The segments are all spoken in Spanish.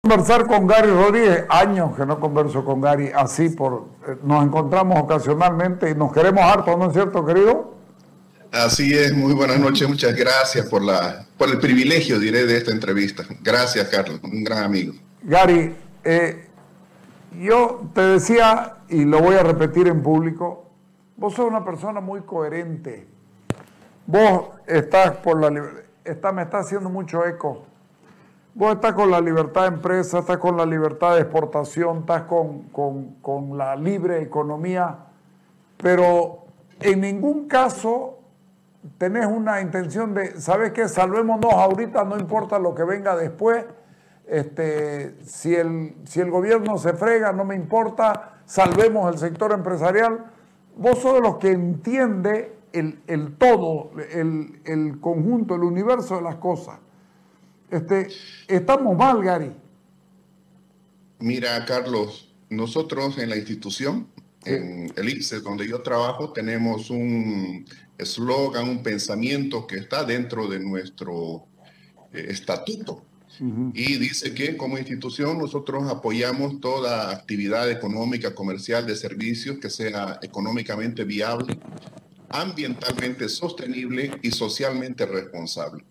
Conversar con Gary Rodríguez, años que no converso con Gary así, nos encontramos ocasionalmente y nos queremos harto, ¿no es cierto, querido? Así es, muy buenas noches, muchas gracias por el privilegio, diré, de esta entrevista. Gracias, Carlos, un gran amigo. Gary, yo te decía, y lo voy a repetir en público, vos sos una persona muy coherente. Vos estás por la libertad, me está haciendo mucho eco. Vos estás con la libertad de empresa, estás con la libertad de exportación, estás con la libre economía, pero en ningún caso tenés una intención de, ¿sabes qué? Salvémonos ahorita, no importa lo que venga después. Si el gobierno se frega, no me importa, salvemos el sector empresarial. Vos sos de los que entiende el todo, el conjunto, el universo de las cosas. Estamos mal, Gary. Mira, Carlos, nosotros en la institución, Sí. en el ICSE, donde yo trabajo, tenemos un eslogan, un pensamiento que está dentro de nuestro estatuto. Y dice que como institución nosotros apoyamos toda actividad económica, comercial, de servicios que sea económicamente viable, ambientalmente sostenible y socialmente responsable.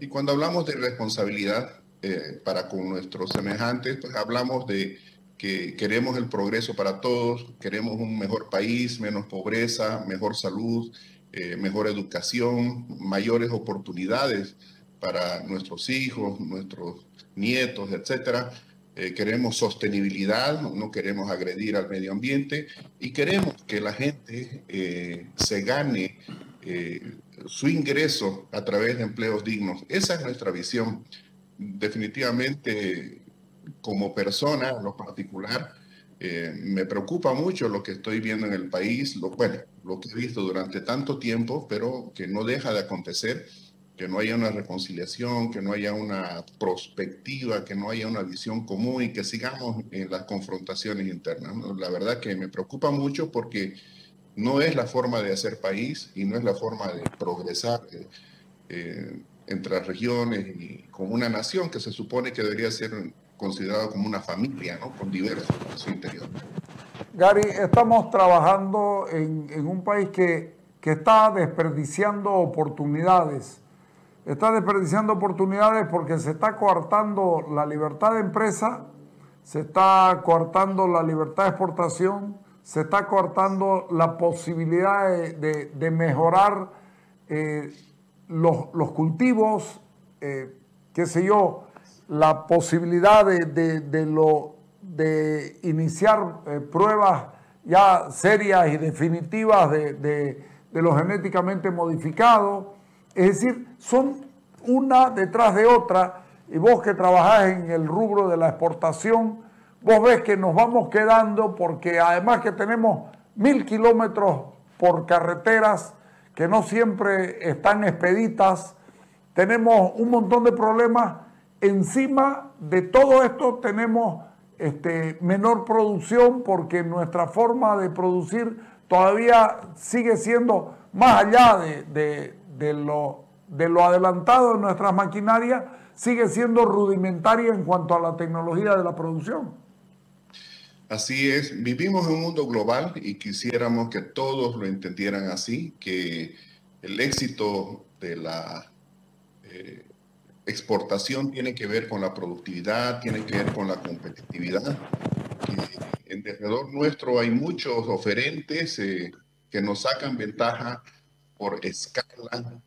Y cuando hablamos de responsabilidad para con nuestros semejantes, pues hablamos de que queremos el progreso para todos, queremos un mejor país, menos pobreza, mejor salud, mejor educación, mayores oportunidades para nuestros hijos, nuestros nietos, etcétera. Queremos sostenibilidad, no queremos agredir al medio ambiente y queremos que la gente se gane su ingreso a través de empleos dignos. Esa es nuestra visión. Definitivamente, como persona, en lo particular, me preocupa mucho lo que estoy viendo en el país, lo que he visto durante tanto tiempo, pero que no deja de acontecer, que no haya una reconciliación, que no haya una perspectiva, que no haya una visión común y que sigamos en las confrontaciones internas, ¿no? La verdad que me preocupa mucho porque no es la forma de hacer país y no es la forma de progresar entre las regiones y como una nación que se supone que debería ser considerado como una familia, ¿no? Con diversos en su interior. Gary, estamos trabajando en un país que está desperdiciando oportunidades. Está desperdiciando oportunidades porque se está coartando la libertad de empresa, se está coartando la libertad de exportación, se está coartando la posibilidad de mejorar los cultivos, qué sé yo, la posibilidad de iniciar pruebas ya serias y definitivas de lo genéticamente modificado. Es decir, son una detrás de otra, y vos que trabajás en el rubro de la exportación, vos ves que nos vamos quedando porque además que tenemos 1000 kilómetros por carreteras que no siempre están expeditas, tenemos un montón de problemas. Encima de todo esto tenemos menor producción porque nuestra forma de producir todavía sigue siendo más allá de lo adelantado de nuestras maquinarias, sigue siendo rudimentaria en cuanto a la tecnología de la producción. Así es, vivimos en un mundo global y quisiéramos que todos lo entendieran así, que el éxito de la exportación tiene que ver con la productividad, tiene que ver con la competitividad. En derredor nuestro hay muchos oferentes que nos sacan ventaja por escala,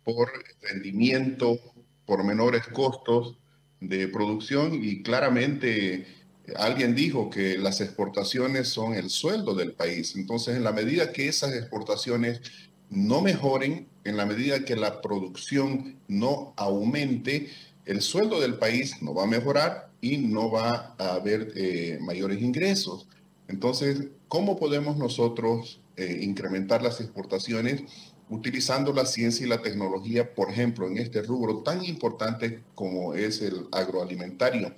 por rendimiento, por menores costos de producción y claramente alguien dijo que las exportaciones son el sueldo del país. Entonces, en la medida que esas exportaciones no mejoren, en la medida que la producción no aumente, el sueldo del país no va a mejorar y no va a haber mayores ingresos. Entonces, ¿cómo podemos nosotros incrementar las exportaciones? Utilizando la ciencia y la tecnología, por ejemplo, en este rubro tan importante como es el agroalimentario.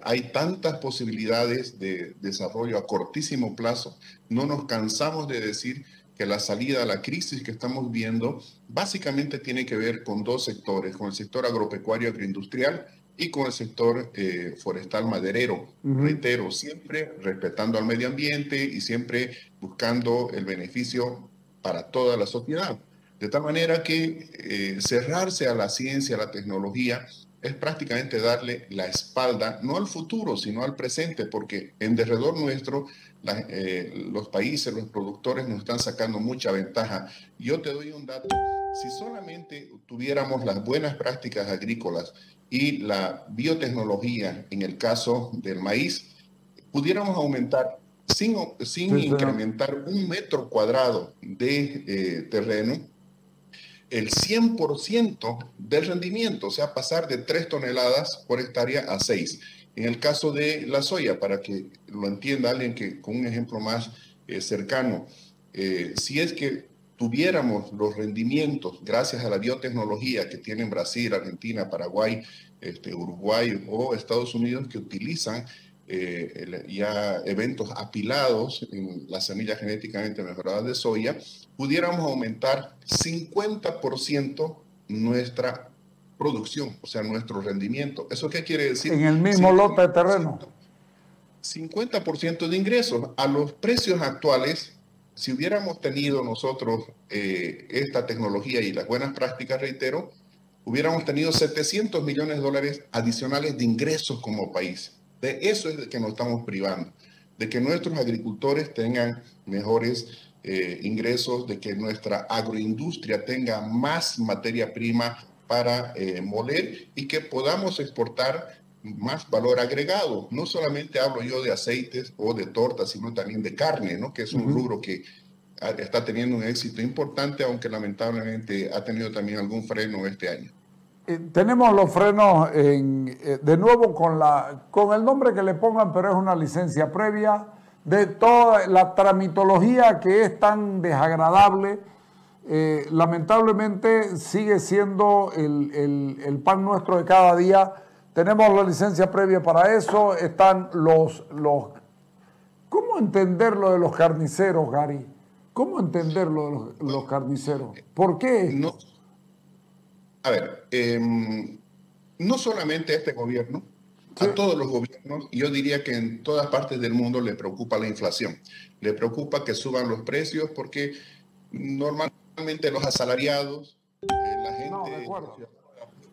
Hay tantas posibilidades de desarrollo a cortísimo plazo. No nos cansamos de decir que la salida a la crisis que estamos viendo básicamente tiene que ver con dos sectores, con el sector agropecuario agroindustrial y con el sector forestal maderero. Reitero, siempre respetando al medio ambiente y siempre buscando el beneficio para toda la sociedad. De tal manera que cerrarse a la ciencia, a la tecnología, es prácticamente darle la espalda, no al futuro, sino al presente, porque en derredor nuestro los países, los productores nos están sacando mucha ventaja. Yo te doy un dato. Si solamente tuviéramos las buenas prácticas agrícolas y la biotecnología en el caso del maíz, pudiéramos aumentar sin Sí, incrementar 1 metro cuadrado de terreno, el 100% del rendimiento, o sea, pasar de 3 toneladas por hectárea a 6. En el caso de la soya, para que lo entienda alguien que con un ejemplo más cercano, si es que tuviéramos los rendimientos gracias a la biotecnología que tienen Brasil, Argentina, Paraguay, Uruguay o Estados Unidos, que utilizan ya eventos apilados en las semillas genéticamente mejoradas de soya, pudiéramos aumentar 50% nuestra producción, o sea, nuestro rendimiento. ¿Eso qué quiere decir? en el mismo lote de terreno. 50% de ingresos. A los precios actuales, si hubiéramos tenido nosotros esta tecnología y las buenas prácticas, reitero, hubiéramos tenido 700 millones de dólares adicionales de ingresos como país. De eso es de que nos estamos privando, de que nuestros agricultores tengan mejores ingresos, de que nuestra agroindustria tenga más materia prima para moler y que podamos exportar más valor agregado. No solamente hablo yo de aceites o de tortas, sino también de carne, ¿no? Que es un rubro que está teniendo un éxito importante, aunque lamentablemente ha tenido también algún freno este año. Tenemos los frenos de nuevo con el nombre que le pongan, pero es una licencia previa de toda la tramitología que es tan desagradable. Lamentablemente sigue siendo el pan nuestro de cada día. Tenemos la licencia previa para eso. Están ¿Cómo entender lo de los carniceros, Gary? ¿Cómo entender lo de los carniceros? ¿Por qué esto? No, a ver, no solamente a este gobierno, Sí. a todos los gobiernos, yo diría que en todas partes del mundo le preocupa la inflación. Le preocupa que suban los precios porque normalmente los asalariados, la No, de gente acuerdo.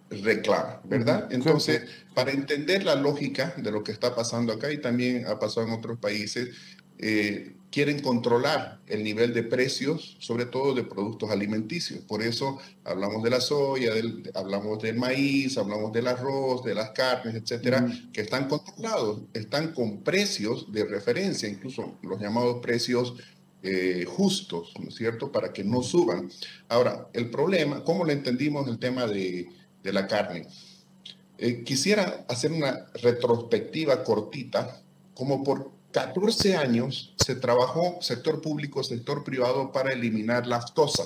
reclama, ¿verdad? Sí, Entonces, sí. para entender la lógica de lo que está pasando acá y también ha pasado en otros países, quieren controlar el nivel de precios, sobre todo de productos alimenticios. Por eso hablamos de la soya, hablamos del maíz, hablamos del arroz, de las carnes, etcétera, que están controlados, están con precios de referencia, incluso los llamados precios justos, ¿no es cierto?, para que no suban. Ahora, el problema, ¿cómo lo entendimos el tema de la carne? Quisiera hacer una retrospectiva cortita, como por 14 años se trabajó sector público, sector privado para eliminar la aftosa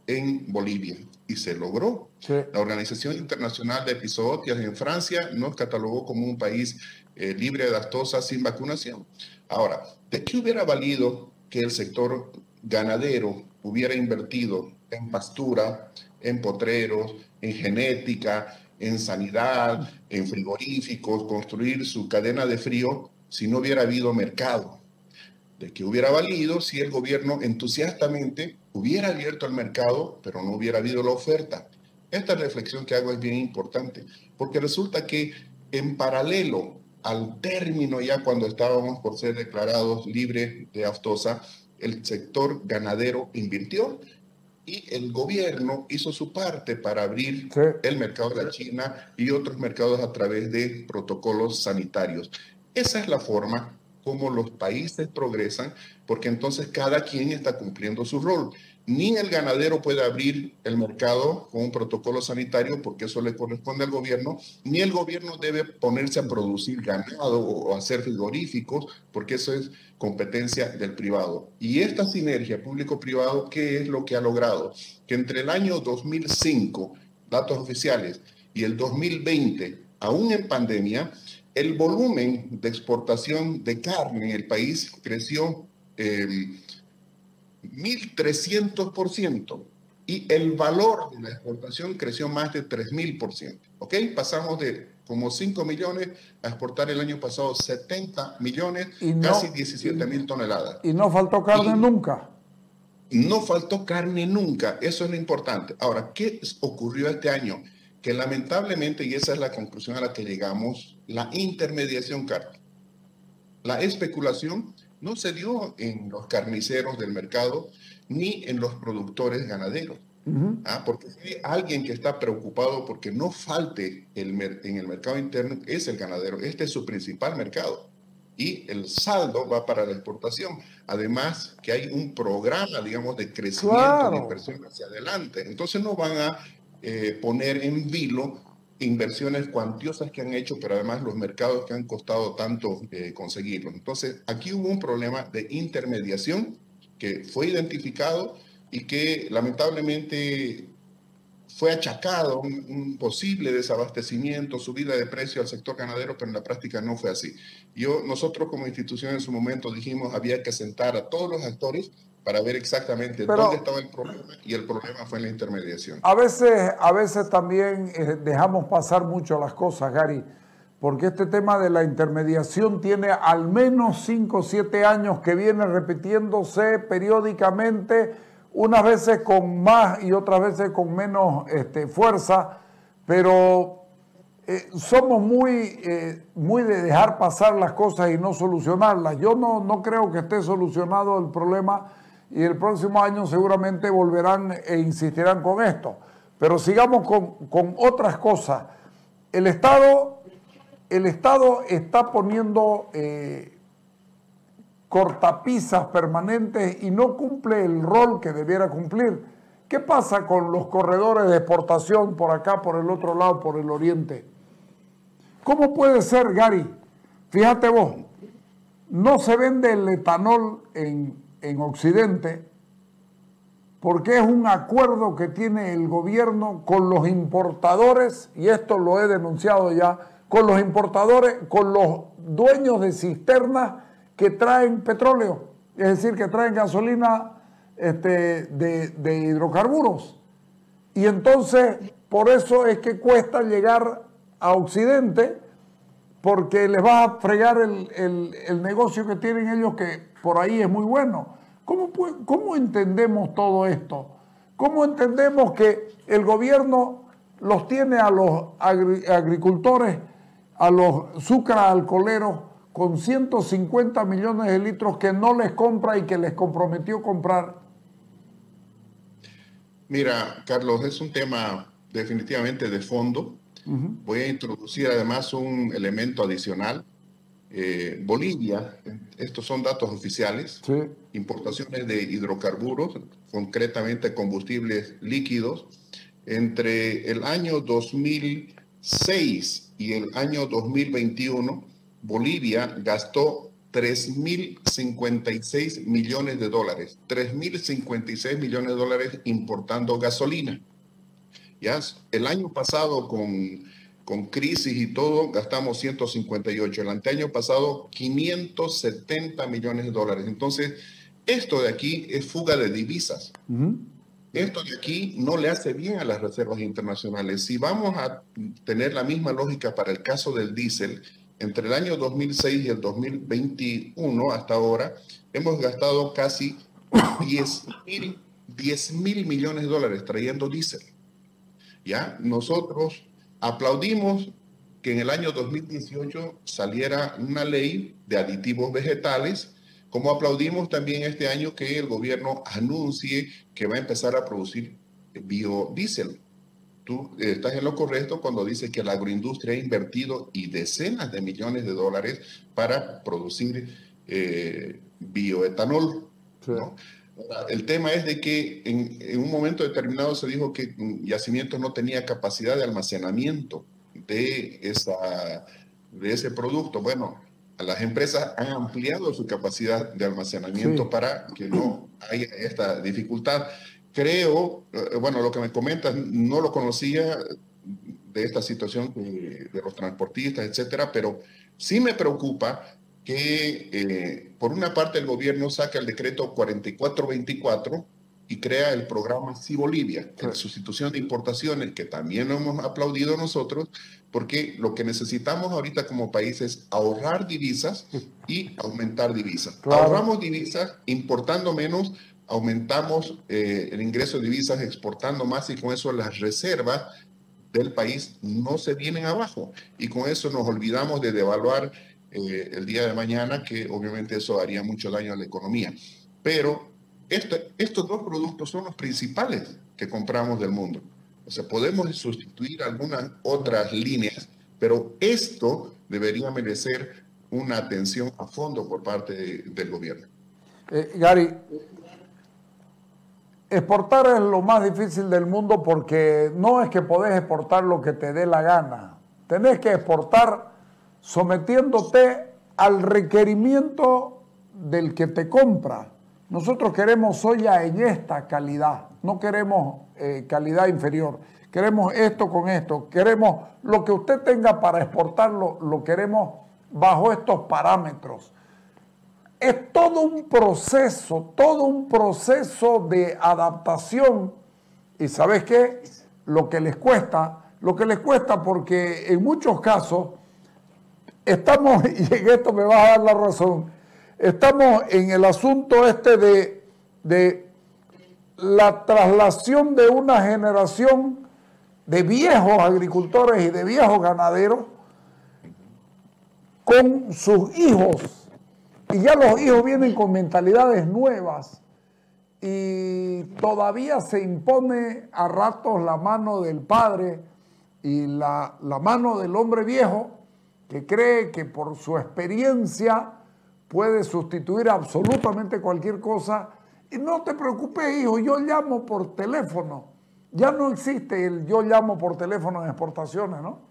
en Bolivia y se logró. Sí. La Organización Internacional de Epizootias en Francia nos catalogó como un país libre de aftosa sin vacunación. Ahora, ¿de qué hubiera valido que el sector ganadero hubiera invertido en pastura, en potreros, en genética, en sanidad, en frigoríficos, construir su cadena de frío si no hubiera habido mercado? ¿De qué hubiera valido si el gobierno entusiastamente hubiera abierto el mercado, pero no hubiera habido la oferta? Esta reflexión que hago es bien importante, porque resulta que en paralelo al término ya cuando estábamos por ser declarados libres de aftosa, el sector ganadero invirtió y el gobierno hizo su parte para abrir el mercado de la China y otros mercados a través de protocolos sanitarios. Esa es la forma como los países progresan, porque entonces cada quien está cumpliendo su rol. Ni el ganadero puede abrir el mercado con un protocolo sanitario, porque eso le corresponde al gobierno, ni el gobierno debe ponerse a producir ganado o hacer frigoríficos, porque eso es competencia del privado. Y esta sinergia público-privado, ¿qué es lo que ha logrado? Que entre el año 2005, datos oficiales, y el 2020, aún en pandemia, el volumen de exportación de carne en el país creció 1.300% y el valor de la exportación creció más de 3.000%. ¿Ok? Pasamos de como 5 millones, a exportar el año pasado 70 millones, Y no, casi 17.000 toneladas. y no faltó carne nunca. No faltó carne nunca, eso es lo importante. Ahora, ¿qué ocurrió este año? Que lamentablemente, y esa es la conclusión a la que llegamos, la intermediación carne. La especulación no se dio en los carniceros del mercado ni en los productores ganaderos. Porque si hay alguien que está preocupado porque no falte en el mercado interno es el ganadero. Este es su principal mercado. Y el saldo va para la exportación. Además que hay un programa, digamos, de crecimiento, de inversión hacia adelante. Entonces no van a poner en vilo inversiones cuantiosas que han hecho, pero además los mercados que han costado tanto conseguirlos. Entonces aquí hubo un problema de intermediación que fue identificado y que lamentablemente fue achacado un posible desabastecimiento, subida de precio al sector ganadero, pero en la práctica no fue así. Nosotros como institución en su momento dijimos había que sentar a todos los actores para ver exactamente dónde estaba el problema, y el problema fue en la intermediación. A veces también dejamos pasar mucho las cosas, Gary, porque este tema de la intermediación tiene al menos 5 o 7 años que viene repitiéndose periódicamente, unas veces con más y otras veces con menos fuerza, pero somos muy de dejar pasar las cosas y no solucionarlas. Yo no creo que esté solucionado el problema y el próximo año seguramente volverán e insistirán con esto. Pero sigamos con otras cosas. El Estado está poniendo cortapisas permanentes y no cumple el rol que debiera cumplir. ¿Qué pasa con los corredores de exportación por acá, por el otro lado, por el oriente? ¿Cómo puede ser, Gary? Fíjate vos, no se vende el etanol en Occidente porque es un acuerdo que tiene el gobierno con los importadores, y esto lo he denunciado ya, con los importadores, con los dueños de cisternas que traen petróleo, es decir, que traen gasolina de hidrocarburos. Y entonces, por eso es que cuesta llegar a Occidente, porque les va a fregar el negocio que tienen ellos, que por ahí es muy bueno. ¿Cómo entendemos todo esto? ¿Cómo entendemos que el gobierno los tiene a los agricultores, a los sucraalcoleros, con 150 millones de litros que no les compra y que les comprometió comprar? Mira, Carlos, es un tema definitivamente de fondo. Voy a introducir además un elemento adicional. Bolivia, estos son datos oficiales, sí. Importaciones de hidrocarburos, concretamente combustibles líquidos, entre el año 2006 y el año 2021, Bolivia gastó 3.056 millones de dólares, 3.056 millones de dólares importando gasolina. ¿Ya? El año pasado con crisis y todo, gastamos 158. El anteaño pasado, 570 millones de dólares. Entonces, esto de aquí es fuga de divisas. Esto de aquí no le hace bien a las reservas internacionales. Si vamos a tener la misma lógica para el caso del diésel, entre el año 2006 y el 2021 hasta ahora, hemos gastado casi 10.000 millones de dólares trayendo diésel. ¿Ya? Nosotros aplaudimos que en el año 2018 saliera una ley de aditivos vegetales, como aplaudimos también este año que el gobierno anuncie que va a empezar a producir biodiesel. Tú estás en lo correcto cuando dices que la agroindustria ha invertido y decenas de millones de dólares para producir bioetanol, sí. ¿No? El tema es de que en un momento determinado se dijo que Yacimientos no tenía capacidad de almacenamiento de ese producto. Bueno, las empresas han ampliado su capacidad de almacenamiento, sí, para que no haya esta dificultad. Creo, bueno, lo que me comentas, no lo conocía de esta situación de los transportistas, etcétera, pero sí me preocupa que por una parte el gobierno saca el decreto 4424 y crea el programa Sí Bolivia, Sí. en sustitución de importaciones, que también lo hemos aplaudido nosotros, porque lo que necesitamos ahorita como país es ahorrar divisas y aumentar divisas. Claro. Ahorramos divisas importando menos, aumentamos el ingreso de divisas exportando más y con eso las reservas del país no se vienen abajo. Y con eso nos olvidamos de devaluar el día de mañana, que obviamente eso haría mucho daño a la economía. Pero estos dos productos son los principales que compramos del mundo. O sea, podemos sustituir algunas otras líneas, pero esto debería merecer una atención a fondo por parte del gobierno. Gary, exportar es lo más difícil del mundo porque no es que podés exportar lo que te dé la gana. Tenés que exportar sometiéndote al requerimiento del que te compra. Nosotros queremos soya en esta calidad, no queremos calidad inferior. Queremos esto con esto, queremos lo que usted tenga para exportarlo, lo queremos bajo estos parámetros. Es todo un proceso de adaptación. ¿Y sabes qué? Lo que les cuesta porque en muchos casos estamos, y en esto me vas a dar la razón, estamos en el asunto de la traslación de una generación de viejos agricultores y de viejos ganaderos con sus hijos. Y ya los hijos vienen con mentalidades nuevas y todavía se impone a ratos la mano del padre y la mano del hombre viejo que cree que por su experiencia puede sustituir absolutamente cualquier cosa. Y no te preocupes, hijo, yo llamo por teléfono. Ya no existe el yo llamo por teléfono en exportaciones, ¿no?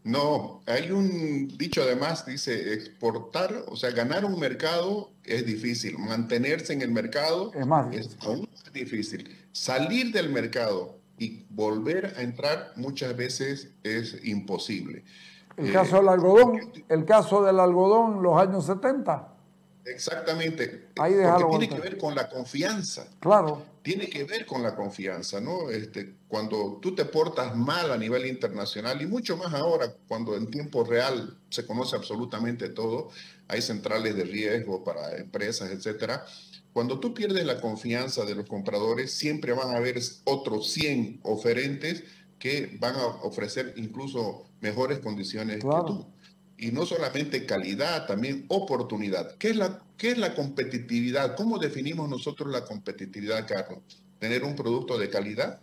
No, hay un dicho además, dice, exportar, o sea, ganar un mercado es difícil, mantenerse en el mercado Es más es difícil. aún más difícil. Salir del mercado y volver a entrar muchas veces es imposible. El caso del algodón, los años 70. Exactamente, Ahí porque déjalo tiene que aguantar. ver con la confianza. Claro, Tiene que ver con la confianza, ¿no? Cuando tú te portas mal a nivel internacional y mucho más ahora, cuando en tiempo real se conoce absolutamente todo, hay centrales de riesgo para empresas, etcétera. Cuando tú pierdes la confianza de los compradores, siempre van a haber otros 100 oferentes que van a ofrecer incluso mejores condiciones que claro. tú. Y no solamente calidad, también oportunidad. ¿Qué es la competitividad? ¿Cómo definimos nosotros la competitividad, Carlos? Tener un producto de calidad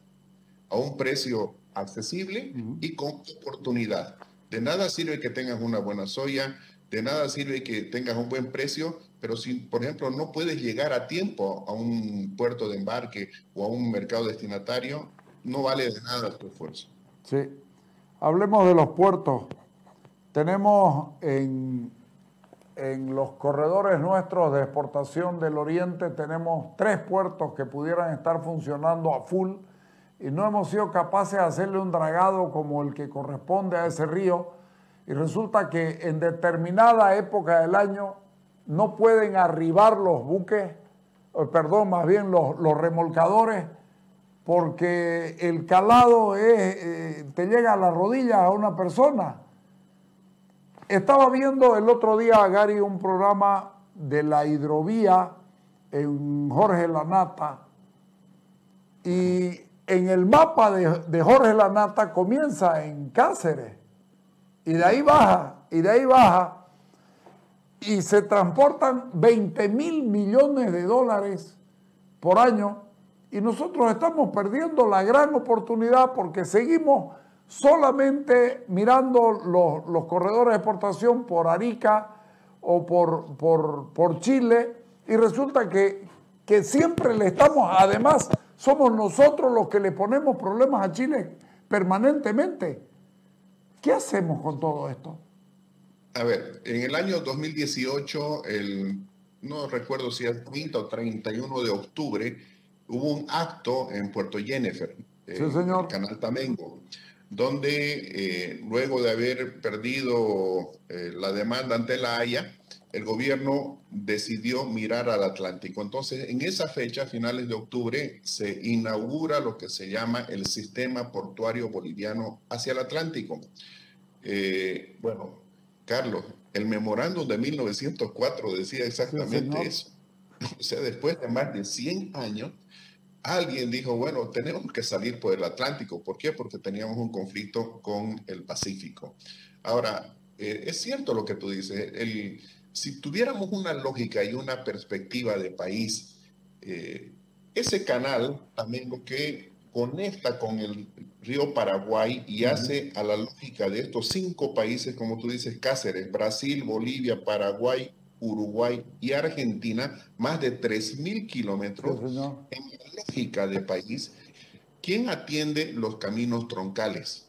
a un precio accesible y con oportunidad. De nada sirve que tengas una buena soya, de nada sirve que tengas un buen precio, pero si, por ejemplo, no puedes llegar a tiempo a un puerto de embarque o a un mercado destinatario, no vale de nada tu esfuerzo. Sí. Hablemos de los puertos. Tenemos en los corredores nuestros de exportación del Oriente, tenemos 3 puertos que pudieran estar funcionando a full y no hemos sido capaces de hacerle un dragado como el que corresponde a ese río. Y resulta que en determinada época del año no pueden arribar los buques, más bien los remolcadores, porque el calado te llega a las rodillas a una persona. Estaba viendo el otro día, Gary, un programa de la hidrovía en Jorge Lanata, y en el mapa de Jorge Lanata comienza en Cáceres, y de ahí baja, y se transportan 20.000 millones de dólares por año, y nosotros estamos perdiendo la gran oportunidad porque seguimos solamente mirando los corredores de exportación por Arica o por Chile, y resulta que siempre le estamos, además somos nosotros los que le ponemos problemas a Chile permanentemente. ¿Qué hacemos con todo esto? A ver, en el año 2018, no recuerdo si es 30 o 31 de octubre, hubo un acto en Puerto Jennifer, Sí, en señor. el Canal Tamengo, donde luego de haber perdido la demanda ante la Haya, el gobierno decidió mirar al Atlántico. Entonces, en esa fecha, a finales de octubre, se inaugura lo que se llama el Sistema Portuario Boliviano hacia el Atlántico. Bueno, Carlos, el memorándum de 1904 decía exactamente eso. O sea, después de más de 100 años, alguien dijo, bueno, tenemos que salir por el Atlántico. ¿Por qué? Porque teníamos un conflicto con el Pacífico. Ahora, es cierto lo que tú dices. Si tuviéramos una lógica y una perspectiva de país, ese canal también lo que conecta con el río Paraguay y hace a la lógica de estos 5 países, como tú dices, Cáceres, Brasil, Bolivia, Paraguay, Uruguay y Argentina, más de 3.000 kilómetros. Sí, en la lógica de país, ¿quién atiende los caminos troncales?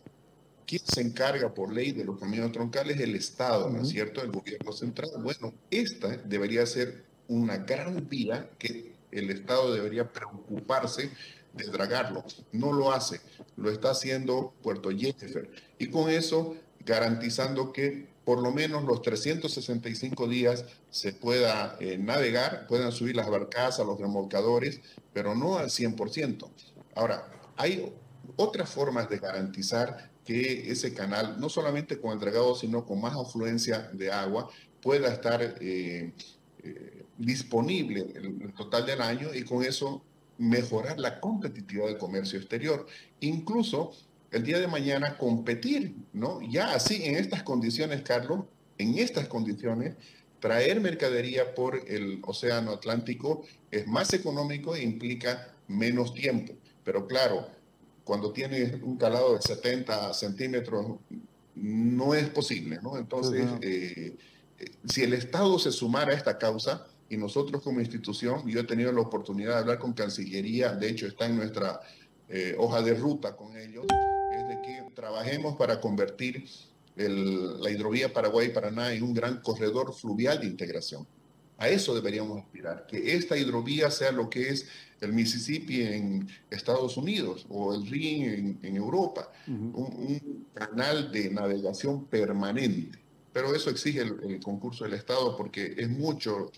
¿Quién se encarga por ley de los caminos troncales? El Estado, ¿no es cierto? El gobierno central. Bueno, esta debería ser una gran vía que el Estado debería preocuparse de dragarlo. No lo hace, lo está haciendo Puerto Jennifer. Y con eso garantizando que por lo menos los 365 días se pueda navegar, puedan subir las barcazas, los remolcadores, pero no al 100%. Ahora, hay otras formas de garantizar que ese canal, no solamente con el dragado, sino con más afluencia de agua, pueda estar disponible el total del año y con eso mejorar la competitividad del comercio exterior. Incluso el día de mañana competir, ¿no? Ya así, en estas condiciones, Carlos, en estas condiciones, traer mercadería por el Océano Atlántico es más económico e implica menos tiempo. Pero claro, cuando tienes un calado de 70 centímetros, no es posible, ¿no? Entonces, si el Estado se sumara a esta causa, y nosotros como institución, yo he tenido la oportunidad de hablar con Cancillería, de hecho está en nuestra hoja de ruta con ellos, es de que trabajemos para convertir la hidrovía Paraguay-Paraná en un gran corredor fluvial de integración. A eso deberíamos aspirar, que esta hidrovía sea lo que es el Mississippi en Estados Unidos o el Rin en Europa, un canal de navegación permanente. Pero eso exige el concurso del Estado porque es mucho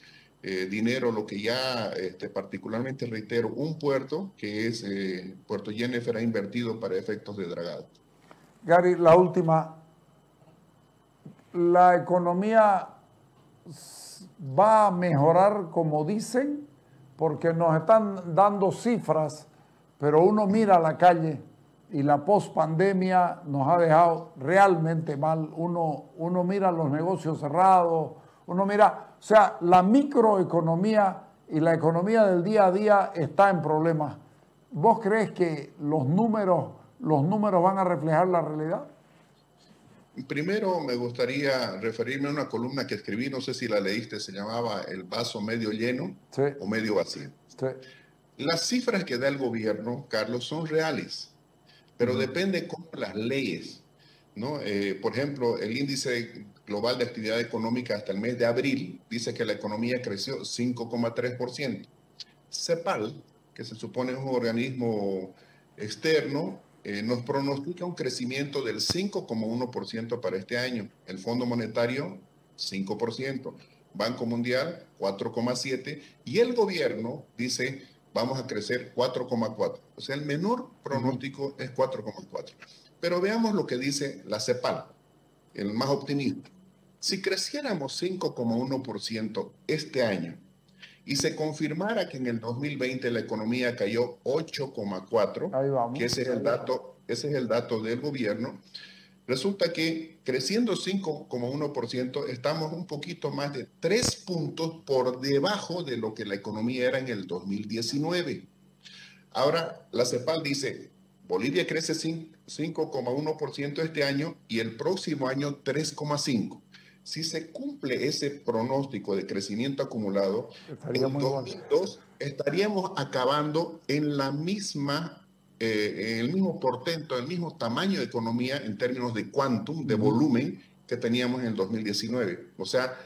dinero lo que ya, particularmente reitero, un puerto que es Puerto Jennifer ha invertido para efectos de dragado. Gary, la última. La economía va a mejorar como dicen, porque nos están dando cifras, pero uno mira a la calle y la pospandemia nos ha dejado realmente mal. Uno mira los negocios cerrados, uno mira, o sea, la microeconomía y la economía del día a día está en problemas. ¿Vos crees que los números van a reflejar la realidad? Primero me gustaría referirme a una columna que escribí, no sé si la leíste, se llamaba El vaso medio lleno o medio vacío. Sí. Las cifras que da el gobierno, Carlos, son reales, pero depende cómo las leyes, ¿no? Por ejemplo, el índice global de actividad económica hasta el mes de abril dice que la economía creció 5,3%. CEPAL, que se supone es un organismo externo, nos pronostica un crecimiento del 5,1% para este año. El Fondo Monetario, 5%. Banco Mundial, 4,7%. Y el gobierno dice, vamos a crecer 4,4%. O sea, el menor pronóstico es 4,4%. Pero veamos lo que dice la CEPAL, el más optimista. Si creciéramos 5,1% este año, y se confirmara que en el 2020 la economía cayó 8,4%, que ese es el dato del gobierno, resulta que creciendo 5,1% estamos un poquito más de 3 puntos por debajo de lo que la economía era en el 2019. Ahora, la CEPAL dice, Bolivia crece 5,1% este año y el próximo año 3,5%. Si se cumple ese pronóstico de crecimiento acumulado, en 2002 estaríamos acabando en la misma, en el mismo portento, el mismo tamaño de economía en términos de quantum, de volumen que teníamos en el 2019. O sea,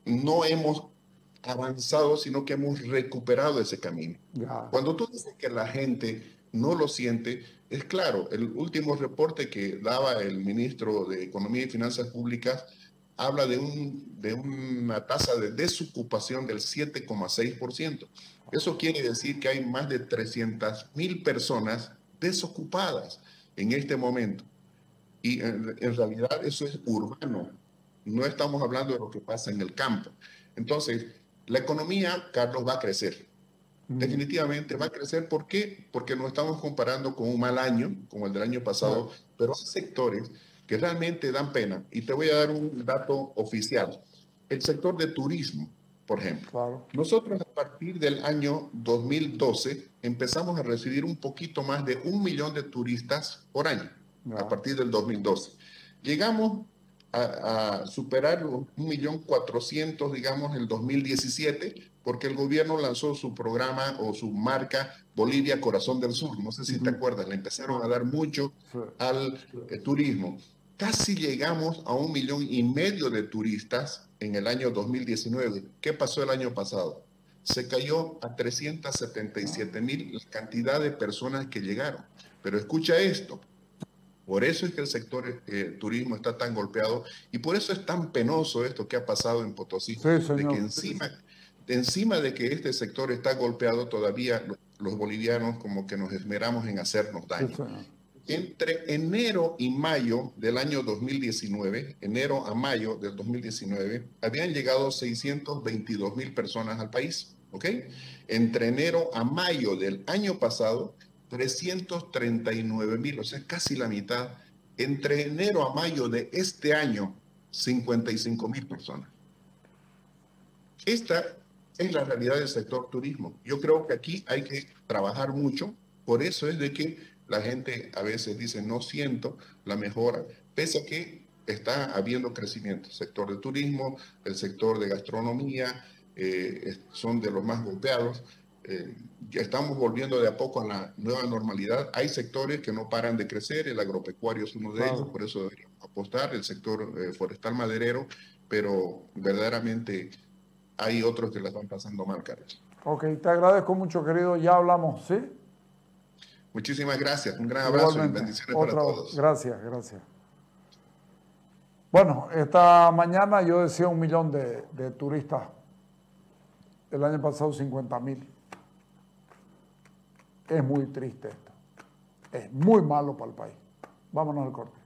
no hemos avanzado, sino que hemos recuperado ese camino. Cuando tú dices que la gente no lo siente, es claro, el último reporte que daba el ministro de Economía y Finanzas Públicas habla de una tasa de desocupación del 7,6%. Eso quiere decir que hay más de 300.000 personas desocupadas en este momento. Y en realidad eso es urbano. No estamos hablando de lo que pasa en el campo. Entonces, la economía, Carlos, va a crecer. Definitivamente va a crecer. ¿Por qué? Porque nos estamos comparando con un mal año, como el del año pasado, pero hay sectores que realmente dan pena. Y te voy a dar un dato oficial. El sector de turismo, por ejemplo. Claro. Nosotros a partir del año 2012 empezamos a recibir un poquito más de 1 millón de turistas por año, a partir del 2012. Llegamos a superar los 1.400.000, digamos, en el 2017, porque el gobierno lanzó su programa o su marca Bolivia Corazón del Sur. No sé si te acuerdas, le empezaron a dar mucho al turismo. Casi llegamos a 1,5 millones de turistas en el año 2019. ¿Qué pasó el año pasado? Se cayó a 377.000 la cantidad de personas que llegaron. Pero escucha esto. Por eso es que el sector turismo está tan golpeado y por eso es tan penoso esto que ha pasado en Potosí, de que encima de que este sector está golpeado, todavía los bolivianos como que nos esmeramos en hacernos daño. Entre enero y mayo del año 2019, enero a mayo del 2019, habían llegado 622.000 personas al país, ¿ok? Entre enero a mayo del año pasado, 339.000, o sea, casi la mitad. Entre enero a mayo de este año, 55.000 personas. Esta es la realidad del sector turismo. Yo creo que aquí hay que trabajar mucho. Por eso es de que la gente a veces dice, no siento la mejora, pese a que está habiendo crecimiento. El sector de turismo, el sector de gastronomía, son de los más golpeados. Ya estamos volviendo de a poco a la nueva normalidad. Hay sectores que no paran de crecer, el agropecuario es uno de ellos, por eso deberíamos apostar, el sector forestal maderero, pero verdaderamente hay otros que las van pasando mal, Carlos. Ok, te agradezco mucho, querido. Ya hablamos, ¿sí? Muchísimas gracias. Un gran abrazo y bendiciones para todos. Gracias, gracias. Bueno, esta mañana yo decía 1 millón de turistas. El año pasado 50.000. Es muy triste esto. Es muy malo para el país. Vámonos al corte.